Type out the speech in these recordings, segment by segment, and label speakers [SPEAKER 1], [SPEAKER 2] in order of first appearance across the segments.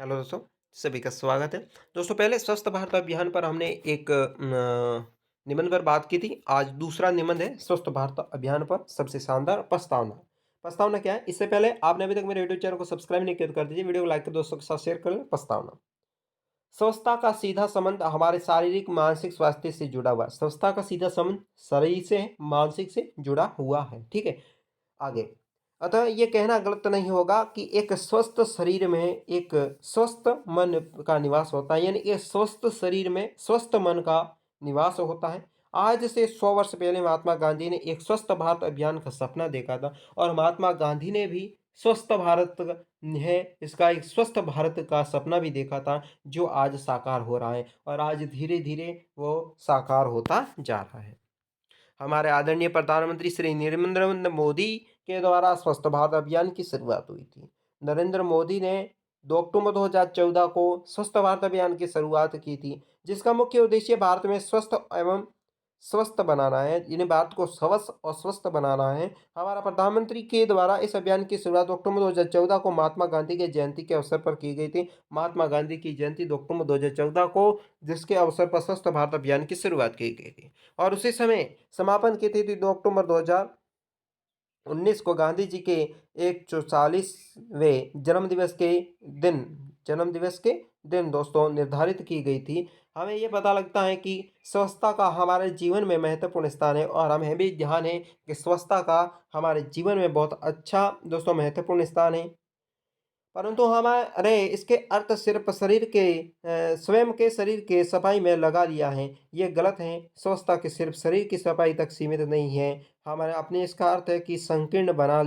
[SPEAKER 1] Hello दोस्तों, सभी का स्वागत है। दोस्तों पहले स्वस्थ भारत अभियान पर हमने एक निबंध पर बात की थी। आज दूसरा निबंध है स्वस्थ भारत अभियान पर सबसे शानदार प्रस्तावना। प्रस्तावना क्या है? इससे पहले आपने अभी तक मेरे यूट्यूब चैनल को सब्सक्राइब नहीं किया तो कर दीजिए, वीडियो को लाइक कर दोस्तों के साथ शेयर कर लें। प्रस्तावना, स्वच्छता का सीधा संबंध हमारे शारीरिक मानसिक स्वास्थ्य से जुड़ा हुआ है। स्वच्छता का सीधा संबंध शरीर से है, मानसिक से जुड़ा हुआ है। ठीक है, आगे। अतः ये कहना गलत नहीं होगा कि एक स्वस्थ शरीर में एक स्वस्थ मन का निवास होता है, यानी एक स्वस्थ शरीर में स्वस्थ मन का निवास होता है। आज से 100 वर्ष पहले महात्मा गांधी ने एक स्वस्थ भारत अभियान का सपना देखा था और महात्मा गांधी ने भी स्वस्थ भारत है इसका एक स्वस्थ भारत का सपना भी देखा था, जो आज साकार हो रहा है और आज धीरे धीरे वो साकार होता जा रहा है। हमारे आदरणीय प्रधानमंत्री श्री नरेंद्र मोदी के द्वारा स्वच्छ भारत अभियान की शुरुआत हुई थी। नरेंद्र मोदी ने 2 अक्टूबर 2014 को स्वच्छ भारत अभियान की शुरुआत की थी, जिसका मुख्य उद्देश्य भारत में स्वस्थ एवं स्वस्थ बनाना है, यानी भारत को स्वस्थ और स्वस्थ बनाना है। हमारा प्रधानमंत्री के द्वारा इस अभियान की शुरुआत अक्टूबर 2014 को महात्मा गांधी के जयंती के अवसर पर की गई थी। महात्मा गांधी की जयंती 2 अक्टूबर 2014 को, जिसके अवसर पर स्वच्छ भारत अभियान की शुरुआत की गई थी और उसी समय समापन की तिथि 2 अक्टूबर 2019 को गांधी जी के 144वें दिन दोस्तों निर्धारित की गई थी। हमें ये पता लगता है कि स्वच्छता का हमारे जीवन में महत्वपूर्ण स्थान है और हमें भी ध्यान है कि स्वच्छता का हमारे जीवन में बहुत अच्छा दोस्तों महत्वपूर्ण स्थान है। परंतु हमारे इसके अर्थ सिर्फ शरीर के स्वयं के शरीर के सफाई में लगा लिया है, ये गलत है। स्वच्छता के सिर्फ शरीर की सफाई तक सीमित नहीं है। हमारे अपने इसका अर्थ है कि संकीर्ण बना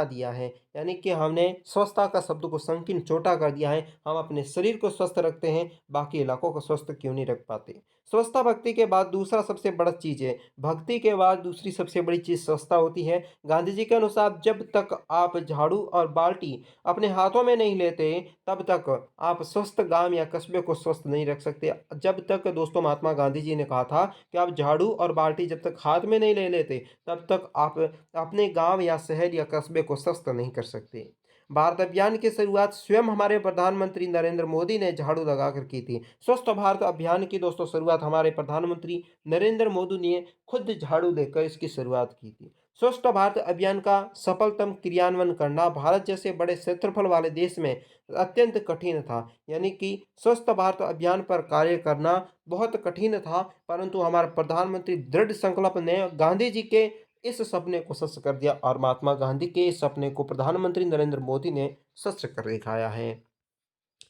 [SPEAKER 1] दिया है, यानी कि हमने स्वच्छता का शब्द को संकीर्ण छोटा कर दिया है। हम अपने शरीर को स्वस्थ रखते हैं, बाकी इलाकों को स्वस्थ क्यों नहीं रख पाते। स्वच्छता भक्ति के बाद दूसरा सबसे बड़ा चीज़ है। भक्ति के बाद दूसरी सबसे बड़ी चीज़ स्वच्छता होती है। गांधी जी के अनुसार जब तक आप झाड़ू और बाल्टी अपने हाथों में नहीं लेते, तब तक आप स्वस्थ गांव या कस्बे को स्वस्थ नहीं रख सकते। जब तक दोस्तों महात्मा गांधी जी ने कहा था कि आप झाड़ू और बाल्टी जब तक हाथ में नहीं ले लेते, तब तक आप अपने गांव या शहर या कस्बे को स्वस्थ नहीं कर सकते। भारत अभियान की शुरुआत स्वयं हमारे प्रधानमंत्री नरेंद्र मोदी ने झाड़ू लगाकर की थी। स्वच्छ भारत अभियान की दोस्तों शुरुआत हमारे प्रधानमंत्री नरेंद्र मोदी ने खुद झाड़ू लेकर इसकी शुरुआत की थी। स्वच्छ भारत अभियान का सफलतम क्रियान्वयन करना भारत जैसे बड़े क्षेत्रफल वाले देश में अत्यंत कठिन था, यानी कि स्वच्छ भारत अभियान पर कार्य करना बहुत कठिन था, परंतु हमारे प्रधानमंत्री दृढ़ संकल्प ने गांधी जी के इस सपने को सच कर दिया और महात्मा गांधी के इस सपने को प्रधानमंत्री नरेंद्र मोदी ने सच कर दिखाया है।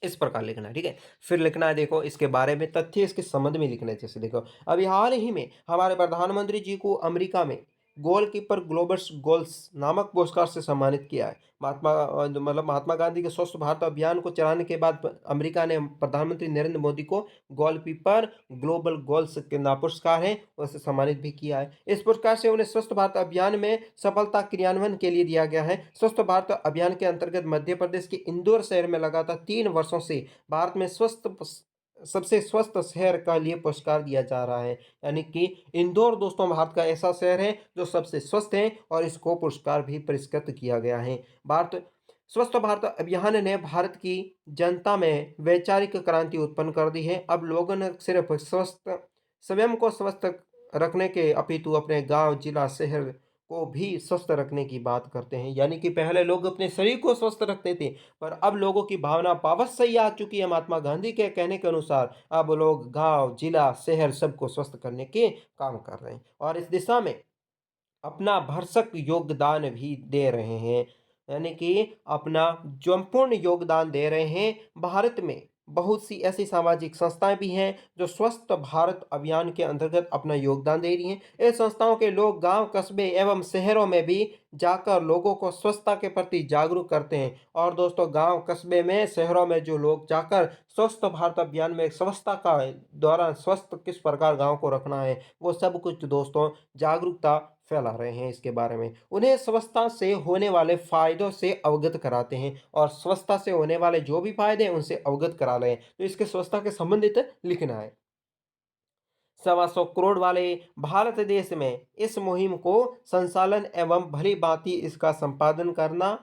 [SPEAKER 1] इस प्रकार लिखना है, ठीक है। फिर लिखना है, देखो इसके बारे में तथ्य इसके संबंध में लिखना है। जैसे देखो, अभी हाल ही में हमारे प्रधानमंत्री जी को अमेरिका में गोलकीपर ग्लोबस गोल्स नामक पुरस्कार से सम्मानित किया है। महात्मा गांधी के स्वच्छ भारत अभियान को चलाने के बाद अमेरिका ने प्रधानमंत्री नरेंद्र मोदी को गोलकीपर ग्लोबल गोल्स के ना पुरस्कार है उससे सम्मानित भी किया है। इस पुरस्कार से उन्हें स्वच्छ भारत अभियान में सफलता क्रियान्वयन के लिए दिया गया है। स्वच्छ भारत अभियान के अंतर्गत मध्य प्रदेश के इंदौर शहर में लगातार 3 वर्षों से भारत में सबसे स्वस्थ शहर का लिए पुरस्कार दिया जा रहा है, यानी कि इंदौर दोस्तों भारत का ऐसा शहर है जो सबसे स्वस्थ है और इसको पुरस्कार भी पुरस्कृत किया गया है। भारत स्वच्छ भारत अभियान ने भारत की जनता में वैचारिक क्रांति उत्पन्न कर दी है। अब लोगों ने सिर्फ स्वस्थ स्वयं को स्वस्थ रखने के अपितु अपने गांव, जिला, शहर को भी स्वस्थ रखने की बात करते हैं। यानी कि पहले लोग अपने शरीर को स्वस्थ रखते थे, पर अब लोगों की भावना पावत सही आ चुकी है। महात्मा गांधी के कहने के अनुसार अब लोग गांव, जिला, शहर सबको स्वस्थ करने के काम कर रहे हैं और इस दिशा में अपना भरसक योगदान भी दे रहे हैं, यानी कि अपना संपूर्ण योगदान दे रहे हैं। भारत में बहुत सी ऐसी सामाजिक संस्थाएं भी हैं जो स्वस्थ भारत अभियान के अंतर्गत अपना योगदान दे रही हैं। इन संस्थाओं के लोग गांव, कस्बे एवं शहरों में भी जाकर लोगों को स्वच्छता के प्रति जागरूक करते हैं और दोस्तों गांव, कस्बे में, शहरों में जो लोग जाकर स्वच्छ भारत अभियान में स्वच्छता का दौरान स्वस्थ किस प्रकार गांव को रखना है, वो सब कुछ दोस्तों जागरूकता फैला रहे हैं। इसके बारे में उन्हें स्वच्छता से होने वाले फायदों से अवगत कराते हैं और स्वच्छता से होने वाले जो भी फायदे हैं उनसे अवगत करा रहे हैं। तो इसके स्वच्छता के संबंधित लिखना है। 125 करोड़ वाले भारत देश में इस मुहिम को संचालन एवं भली भांति इसका संपादन करना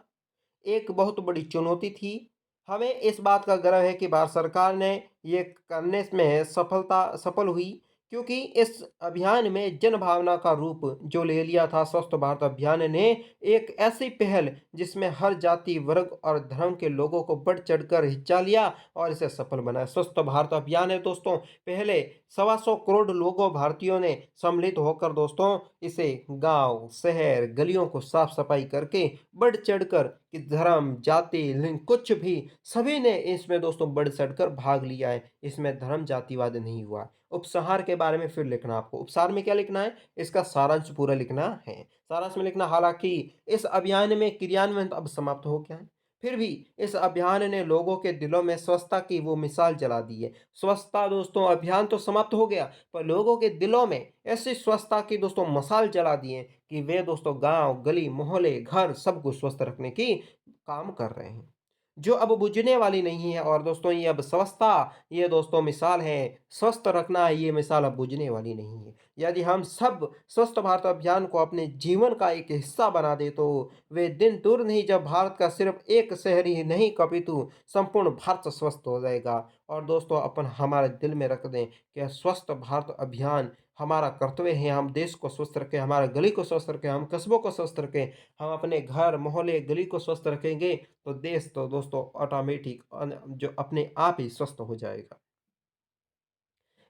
[SPEAKER 1] एक बहुत बड़ी चुनौती थी। हमें इस बात का गर्व है कि भारत सरकार ने ये करने में सफल हुई, क्योंकि इस अभियान में जन भावना का रूप जो ले लिया था स्वच्छ भारत अभियान ने, एक ऐसी पहल जिसमें हर जाति वर्ग और धर्म के लोगों को बढ़ चढ़कर हिस्सा लिया और इसे सफल बनाया। स्वच्छ भारत अभियान है दोस्तों, पहले 125 करोड़ लोगों भारतीयों ने सम्मिलित होकर दोस्तों इसे गांव शहर गलियों को साफ सफाई करके बढ़ चढ़कर कि धर्म जाति लिंग कुछ भी सभी ने इसमें दोस्तों बढ़ चढ़कर भाग लिया है। इसमें धर्म जातिवाद नहीं हुआ। उपसंहार के बारे में फिर लिखना आपको। उपसार में क्या लिखना है? इसका सारांश पूरा लिखना है। सारांश में लिखना, हालाँकि इस अभियान में क्रियान्वयन अब समाप्त हो गया है। फिर भी इस अभियान ने लोगों के दिलों में स्वच्छता की वो मिसाल जला दी है। स्वच्छता दोस्तों अभियान तो समाप्त हो गया, पर लोगों के दिलों में ऐसी स्वच्छता की दोस्तों मसाल जला दी है कि वे दोस्तों गाँव, गली, मोहल्ले, घर सबको स्वस्थ रखने की काम कर रहे हैं। जो अब बुझने वाली नहीं है, और दोस्तों ये अब स्वच्छता, ये दोस्तों मिसाल है, स्वस्थ रखना है, ये मिसाल अब बुझने वाली नहीं है। यदि हम सब स्वस्थ भारत अभियान को अपने जीवन का एक हिस्सा बना दें तो वे दिन दूर नहीं जब भारत का सिर्फ एक शहर ही नहीं अपितु संपूर्ण भारत स्वस्थ हो जाएगा। और दोस्तों अपन हमारे दिल में रख दें कि स्वस्थ भारत अभियान हमारा कर्तव्य है। हम देश को स्वस्थ रखें, हमारे गली को स्वस्थ रखें, हम कस्बों को स्वस्थ रखें, हम अपने घर मोहल्ले गली को स्वस्थ रखेंगे तो देश तो दोस्तों ऑटोमेटिक जो अपने आप ही स्वस्थ हो जाएगा।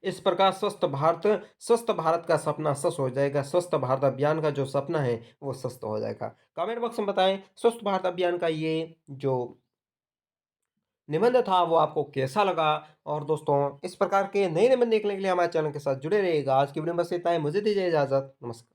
[SPEAKER 1] इस प्रकार स्वस्थ भारत का सपना सच हो जाएगा। स्वस्थ भारत अभियान का जो सपना है वो सच हो जाएगा। कमेंट बॉक्स में बताएं स्वस्थ भारत अभियान का ये जो निबंध था वो आपको कैसा लगा। और दोस्तों इस प्रकार के नए निबंध देखने के लिए हमारे चैनल के साथ जुड़े रहिएगा। आज की वीडियो में बस इतना ही। मुझे दीजिए इजाजत। नमस्कार।